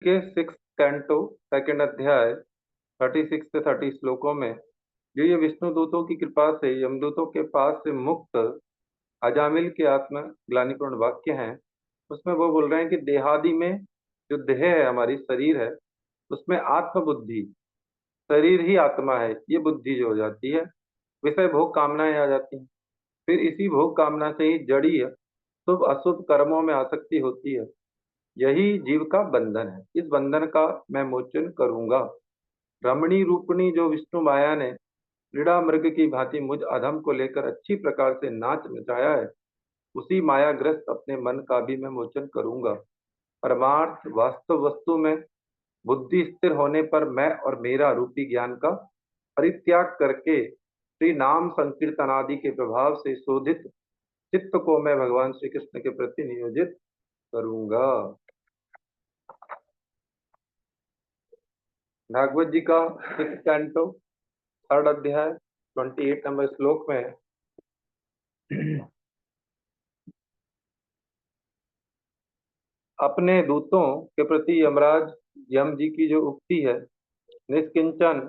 के 6 canto 2nd अध्याय 36 से 30 श्लोकों में जो ये विष्णु दूतों की कृपा से यमदूतों के पास से मुक्त अजामिल के आत्मा ग्लानिपूर्ण वाक्य हैं, उसमें वो बोल रहे हैं कि देहादि में जो देह है, हमारी शरीर है, उसमें आत्मबुद्धि, शरीर ही आत्मा है, ये बुद्धि जो हो जाती है, विषय भोग कामनाएं आ जाती हैं। फिर इसी भोग कामना से ही जड़ी शुभ अशुभ कर्मों में आसक्ति होती है। यही जीव का बंधन है। इस बंधन का मैं मोचन करूंगा। रमणी रूपणी जो विष्णु माया ने क्रीड़ा मृग की भांति मुझ अधम को लेकर अच्छी प्रकार से नाच नचाया है, उसी मायाग्रस्त अपने मन का भी मैं मोचन करूंगा। परमार्थ वास्तव वस्तु में बुद्धि स्थिर होने पर मैं और मेरा रूपी ज्ञान का परित्याग करके श्री नाम संकीर्तन आदि के प्रभाव से शोधित चित्त को मैं भगवान श्री कृष्ण के प्रति नियोजित करूंगा। भागवत जी का 6th कैंटो 3rd अध्याय 28 नंबर श्लोक में अपने दूतों के प्रति यमराज यम जी की जो उक्ति है, निष्किंचन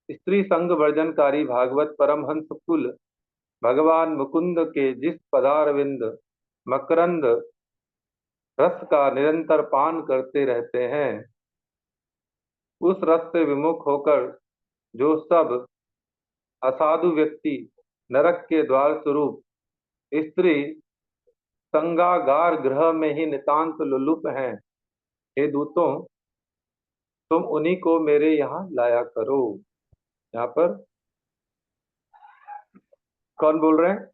स्त्री संग वर्जनकारी भागवत परमहंस कुल भगवान मुकुंद के जिस पदारविंद मकरंद रस का निरंतर पान करते रहते हैं, उस रस से विमुख होकर जो सब असाधु व्यक्ति नरक के द्वार स्वरूप स्त्री संगागार गृह में ही नितांत लुलुप हैं, हे दूतों, तुम उन्हीं को मेरे यहाँ लाया करो। यहाँ पर कौन बोल रहे हैं?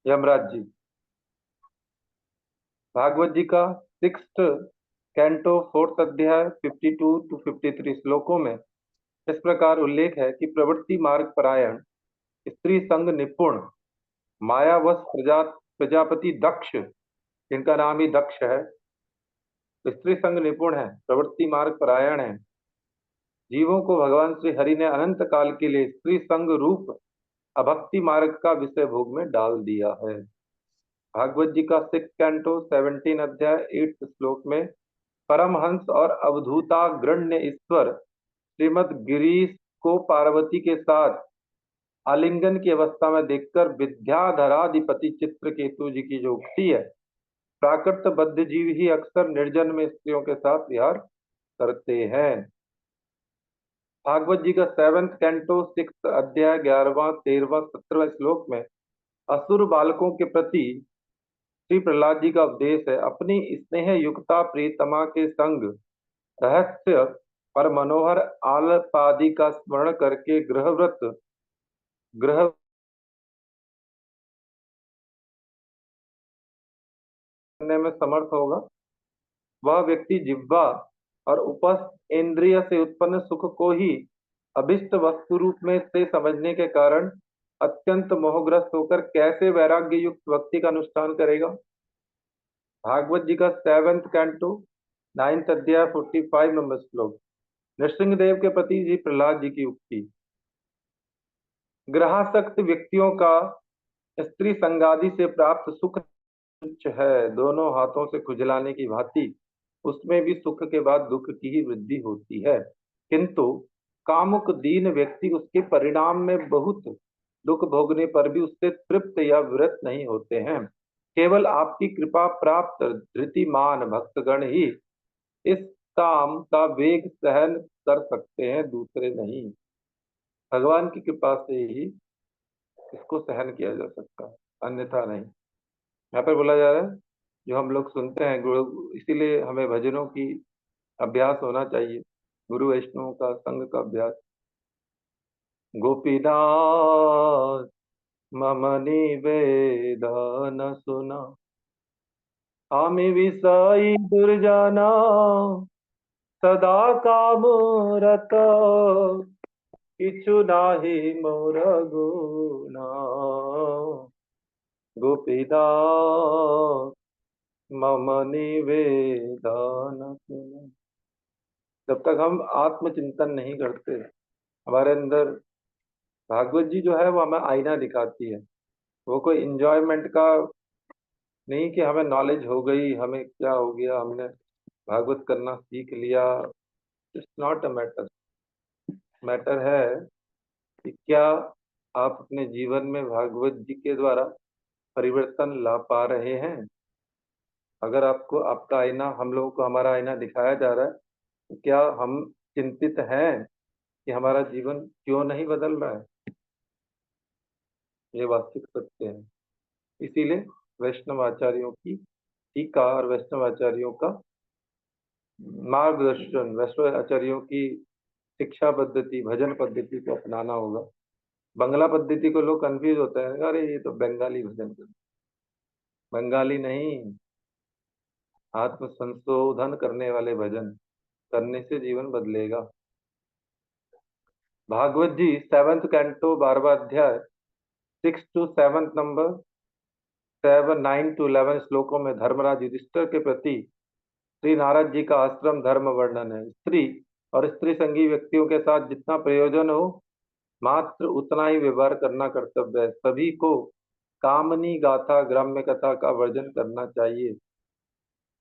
यमराज जी। भागवत जी का 6th कैंटो 4th अध्याय 52 to 53 श्लोकों में इस प्रकार उल्लेख है कि प्रवृत्ति मार्ग परायण स्त्री संग निपुण मायावश प्रजापति दक्ष, जिनका नाम ही दक्ष है, स्त्री संग निपुण है, प्रवृत्ति मार्ग परायण है। जीवों को भगवान श्री हरि ने अनंत काल के लिए स्त्री संग रूप अभक्ति मार्ग का विषय भोग में डाल दिया है। भागवत जी का 6th कैंटो 17 अध्याय 8th श्लोक में परमहंस और अवधूताग्रण्य ईश्वर श्रीमद गिरीश को पार्वती के साथ आलिंगन की अवस्था में देखकर विद्याधराधिपति चित्रकेतु जी की जो उक्ति है, प्राकृत बद्ध जीव ही अक्सर निर्जन में स्त्रियों के साथ विहार करते हैं। भागवत जी का 7th कैंटो 6th अध्याय 11वां 13वां 17वां श्लोक में असुर बालकों के प्रति श्री प्रहलाद जी का उपदेश है। अपनी स्नेह युक्ता प्रियतमा के संग रहस्य और मनोहर आलपादि का स्मरण करके ग्रह करने में समर्थ होगा, वह व्यक्ति जिह्वा और उपस्थ इंद्रिय से उत्पन्न सुख को ही अभिष्ट वस्तु रूप में से समझने के कारण अत्यंत मोहग्रस्त होकर कैसे वैराग्य युक्त भक्ति का अनुष्ठान करेगा। भागवत जी का 7th कैंटो 9th अध्याय 45 नंबर श्लोक नृसिंह देव के प्रति जी प्रहलाद जी की उक्ति। ग्रहासक्त व्यक्तियों का स्त्री संगादि से प्राप्त सुख तुच्छ है, दोनों हाथों से खुजलाने की भांति उसमें भी सुख के बाद दुख की ही वृद्धि होती है। किंतु कामुक दीन व्यक्ति उसके परिणाम में बहुत दुख भोगने पर भी उससे तृप्त या विरत नहीं होते हैं। केवल आपकी कृपा प्राप्त धृतिमान भक्तगण ही इस काम का वेग सहन कर सकते हैं, दूसरे नहीं। भगवान की कृपा से ही इसको सहन किया जा सकता है, अन्यथा नहीं। यहाँ पर बोला जा रहा है जो हम लोग सुनते हैं गुरु, इसीलिए हमें भजनों की अभ्यास होना चाहिए, गुरु वैष्णव का संग का अभ्यास। गोपीनाथ मम निवेदन सुना, आमि विषयी दुर्जना सदा काम रत, किछु नाही मोर गुना, गोपीनाथ मम निवेदन सुना। जब तक हम आत्मचिंतन नहीं करते, हमारे अंदर भागवत जी जो है वो हमें आईना दिखाती है। वो कोई इंजॉयमेंट का नहीं कि हमें नॉलेज हो गई, हमें क्या हो गया, हमने भागवत करना सीख लिया। It's not a matter. Matter है कि क्या आप अपने जीवन में भागवत जी के द्वारा परिवर्तन ला पा रहे हैं। अगर आपको आपका आईना, हम लोगों को हमारा आईना दिखाया जा रहा है, तो क्या हम चिंतित हैं कि हमारा जीवन क्यों नहीं बदल रहा है। ये वास्तविक सत्य है। इसीलिए वैष्णव आचार्यों की टीका और वैष्णव आचार्यों का मार्गदर्शन, वैष्णव आचार्यों की शिक्षा पद्धति, भजन पद्धति को अपनाना होगा। बंगला पद्धति को लोग कंफ्यूज होते हैं, अरे ये तो बंगाली भजन कर। बंगाली नहीं, आत्म संशोधन करने वाले भजन करने से जीवन बदलेगा। भागवत जी 7th कैंटो 12वां अध्याय 6 to 7 नंबर 7 9 to 11 श्लोकों में धर्मराज युधिष्ठिर के प्रति श्री नारद जी का आश्रम धर्म वर्णन है। स्त्री और स्त्री संगी व्यक्तियों के साथ जितना प्रयोजन हो, मात्र उतना ही व्यवहार करना कर्तव्य है। सभी को कामनी गाथा ग्राम्य कथा का वर्जन करना चाहिए,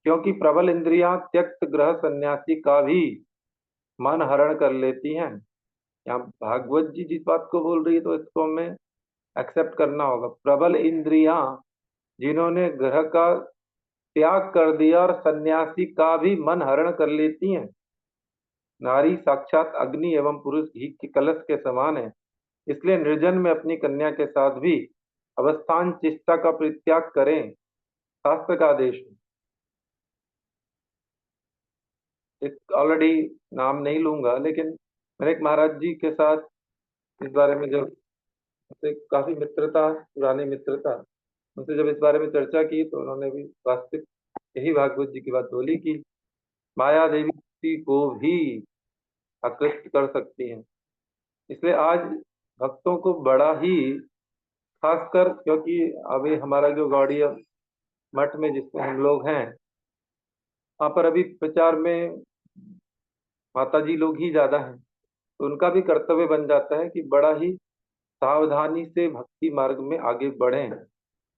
क्योंकि प्रबल इंद्रियां त्यक्त ग्रह सन्यासी का भी मन हरण कर लेती हैं। यहाँ भागवत जी जिस बात को बोल रही है, तो इसको हमें एक्सेप्ट करना होगा। प्रबल इंद्रियां, जिन्होंने ग्रह का त्याग कर दिया और सन्यासी का भी मन हरण कर लेती हैं। नारी साक्षात अग्नि एवं पुरुष घी के कलश के समान है। इसलिए निर्जन में अपनी कन्या के साथ भी अवस्थान चेष्टा का परित्याग करें, शास्त्र का आदेश है। एक ऑलरेडी नाम नहीं लूंगा, लेकिन मैंने एक महाराज जी के साथ इस बारे में जब उनसे काफी मित्रता, पुरानी मित्रता, उनसे जब इस बारे में चर्चा की, तो उन्होंने भी वास्तविक यही भागवत जी की बात बोली कि माया देवी किसी को भी आकृष्ट कर सकती हैं। इसलिए आज भक्तों को बड़ा ही, खासकर क्योंकि अभी हमारा जो गौड़ीय मठ में जिसमें हम लोग हैं, वहाँ पर अभी प्रचार में माता जी लोग ही ज्यादा हैं, तो उनका भी कर्तव्य बन जाता है कि बड़ा ही सावधानी से भक्ति मार्ग में आगे बढ़ें।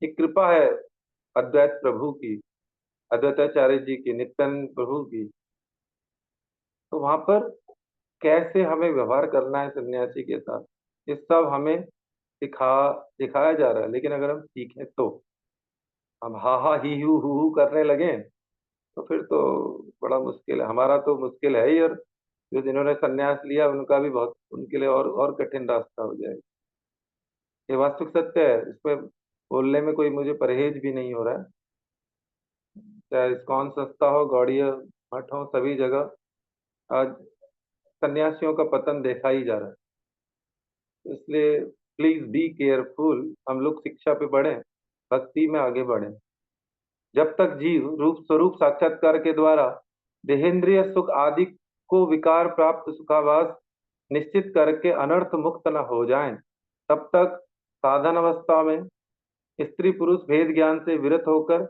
ये कृपा है अद्वैत प्रभु की, अद्वैताचार्य जी की, नित्यानंद प्रभु की। तो वहां पर कैसे हमें व्यवहार करना है सन्यासी के साथ, ये सब हमें सिखाया जा रहा है। लेकिन अगर हम सीखें तो, हम हा हा ही हु करने लगे, तो फिर तो बड़ा मुश्किल है। हमारा तो मुश्किल है ही, और जो जिन्होंने संन्यास लिया उनका भी बहुत, उनके लिए और कठिन रास्ता हो जाएगा। ये वास्तविक सत्य है, इसमें बोलने में कोई मुझे परहेज भी नहीं हो रहा है। चाहे इस्कॉन संस्था हो, गौड़ीय मठ हो, सभी जगह आज सन्यासियों का पतन देखा ही जा रहा है। इसलिए प्लीज बी केयरफुल, हम लोग शिक्षा पे बढ़ें, भक्ति में आगे बढ़ें। जब तक जीव रूप स्वरूप साक्षात्कार के द्वारा देहेंद्रिय सुख आदि को विकार प्राप्त सुखाभास निश्चित करके अनर्थ मुक्त न हो जाएं, तब तक साधन अवस्था में स्त्री पुरुष भेद ज्ञान से विरत होकर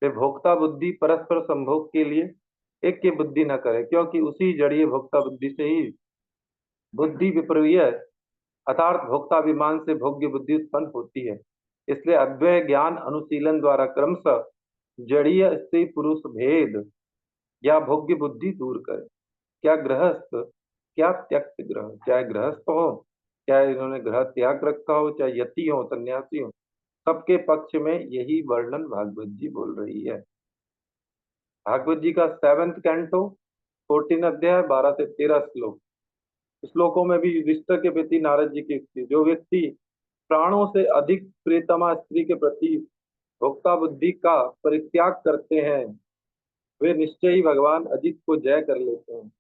वे भोक्ता बुद्धि परस्पर संभोग के लिए एक की बुद्धि न करे, क्योंकि उसी जड़ीय भोक्ता बुद्धि से ही बुद्धि विपर्य अर्थात भोक्ताभिमान से भोग्य बुद्धि उत्पन्न होती है। इसलिए अद्वैय ज्ञान अनुशीलन द्वारा क्रमशः जड़ीय स्त्री पुरुष भेद या भोग्य बुद्धि दूर करे। क्या गृहस्थ, क्या त्यक्त ग्रह, चाहे गृहस्थ हो, चाहे इन्होंने ग्रह त्याग रखा हो, चाहे यति हो, सन्यासी हो, सबके पक्ष में यही वर्णन भागवत जी बोल रही है। भागवत जी का 7th कैंटो 14 अध्याय 12 से 13 श्लोकों में भी युधिष्ठिर के प्रति नारद जी की युक्ति, जो व्यक्ति प्राणों से अधिक प्रियतमा स्त्री के प्रति भोक्ता बुद्धि का परित्याग करते हैं, वे निश्चय ही भगवान अजित को जय कर लेते हैं।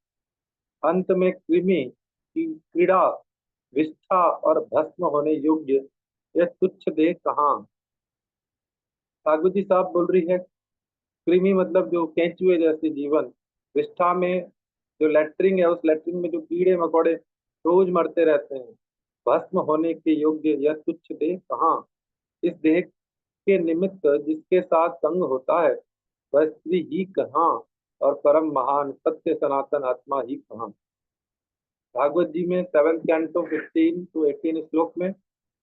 अंत में कृमि की क्रीड़ा, विष्ठा और भस्म होने योग्य यह तुच्छ देह कहाँ। भागवती साहब बोल रही है, कृमि मतलब जो केंचुए जैसे जीवन, विष्ठा में जो लेटरिंग है, उस लेटरिंग में जो कीड़े मकोड़े रोज मरते रहते हैं, भस्म होने के योग्य यह तुच्छ देह कहाँ। इस देह के निमित्त जिसके साथ संग होता है, वह स्त्री ही कहाँ और परम महान सत्य सनातन आत्मा ही कहाँ। भागवत जी में 7th कैंटो 15 to 18 श्लोक में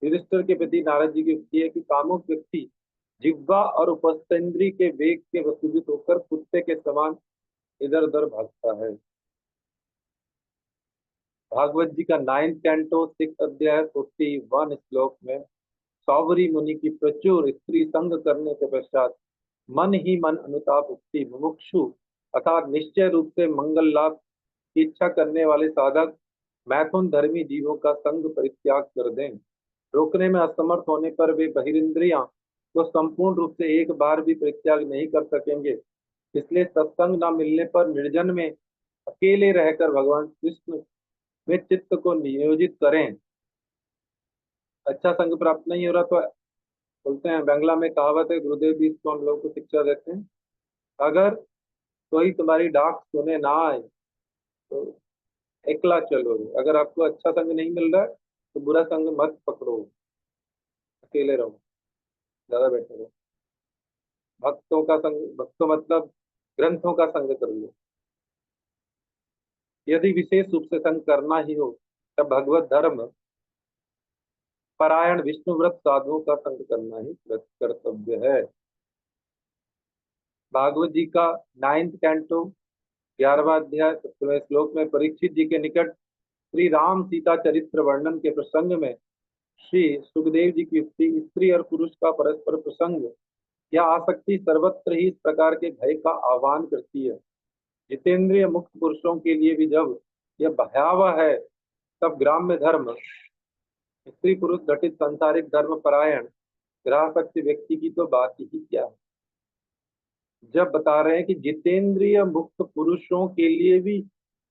युधिष्ठिर के प्रति नारद जी की युक्ति है कि कामुक व्यक्ति जिह्वा और उपस्थेंद्री के वेग के वशीभूत होकर कुत्ते के समान इधर उधर भागता है। भागवत जी का 9th कैंटो 6th अध्याय 41 श्लोक में सौवरी मुनि की प्रचुर स्त्री संग करने के पश्चात मन ही मन अनुताप उक्ति मुमुक्षु अर्थात निश्चय रूप से मंगल लाभ की इच्छा करने वाले साधक मैथुन धर्मी जीवों का संग परित्याग कर दें। रोकने में असमर्थ होने पर वे बहिरिंद्रियां को संपूर्ण रूप से एक बार भी परित्याग नहीं कर सकेंगे। इसलिए सत्संग न मिलने पर निर्जन में अकेले रहकर भगवान कृष्ण में चित्त को नियोजित करें। अच्छा संग प्राप्त नहीं हो रहा तो बोलते हैं, बांग्ला में कहावत है, गुरुदेव भी इसको हम लोग को शिक्षा देते हैं, अगर कोई तुम्हारी डाक सुने ना आए तो एकला चलो। अगर आपको अच्छा संग नहीं मिल रहा है तो बुरा संग मत पकड़ो, अकेले रहो, ज्यादा बेटर है। भक्तों का संग, भक्तों मतलब ग्रंथों का संग कर लो। यदि विशेष रूप से संग करना ही हो तब भगवत धर्म परायण विष्णु व्रत साधुओं का संग करना ही कर्तव्य है। भागवत जी का 9th कैंटो 11वां अध्याय 17वें श्लोक में परीक्षित जी के निकट श्री राम सीता चरित्र वर्णन के प्रसंग में श्री सुखदेव जी की युक्ति स्त्री और पुरुष का परस्पर प्रसंग या आसक्ति सर्वत्र ही इस प्रकार के भय का आह्वान करती है। जितेंद्रिय मुक्त पुरुषों के लिए भी जब यह भयावह है तब ग्राम्य धर्म स्त्री पुरुष घटित सांसारिक धर्म परायण ग्रहासक्ति व्यक्ति की तो बात ही क्या है। जब बता रहे हैं कि जितेंद्रिय मुक्त पुरुषों के लिए भी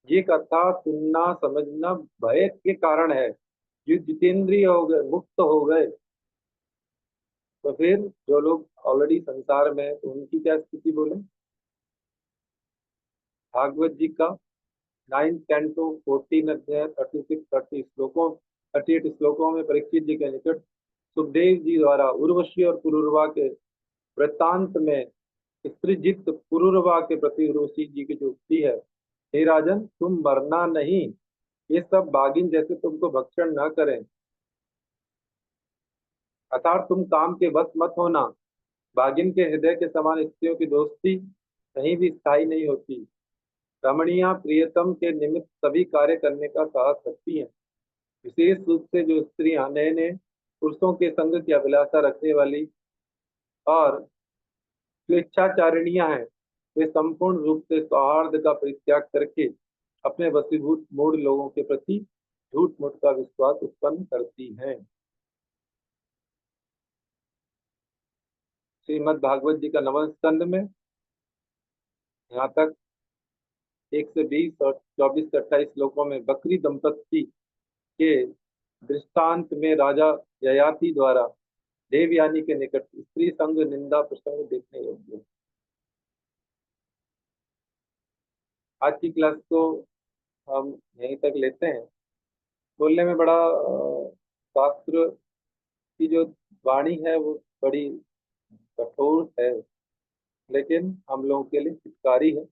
ये कथा सुनना समझना भय के कारण है। जो जितेंद्रिय हो गए, मुक्त हो गए, तो फिर जो लोग ऑलरेडी संसार में हैं, तो उनकी क्या स्थिति बोले। भागवत जी का 9th कैंटो 14 अध्याय 38 श्लोकों में परीक्षित जी के निकट सुखदेव जी द्वारा उर्वशी और पुरुरवा के वृत्तांत में स्त्रीजित पुरुरवा के प्रति उर्वशी जी की जो उक्ति है, हे राजन तुम मरना नहीं, ये सब बागिन जैसे तुमको भक्षण न करें, अर्थात तुम काम के वश मत होना। बागिन के हृदय के समान स्त्रियों की दोस्ती कहीं भी स्थायी नहीं होती। रमणियां प्रियतम के निमित्त सभी कार्य करने का साहस रखती हैं। विशेष रूप से जो स्त्रियां नए नए पुरुषों के संग की अभिलाषा रखने वाली और स्वेच्छाचारिणियां हैं, वे संपूर्ण रूप से सौहार्द का परित्याग करके अपने वशीभूत मूढ़ लोगों के प्रति झूठ मूठ का विश्वास उत्पन्न करती हैं। श्रीमद् भागवत जी का 9वें स्कंद में यहाँ तक 1 से 20 और 24 से 28 श्लोकों में बकरी दंपत्ति के दृष्टांत में राजा ययाति द्वारा देवयानी के निकट स्त्री संग निंदा प्रसंग देखने योग्य है। आज की क्लास को हम यहीं तक लेते हैं। बोलने में बड़ा शास्त्र की जो वाणी है वो बड़ी कठोर है, लेकिन हम लोगों के लिए हितकारी है।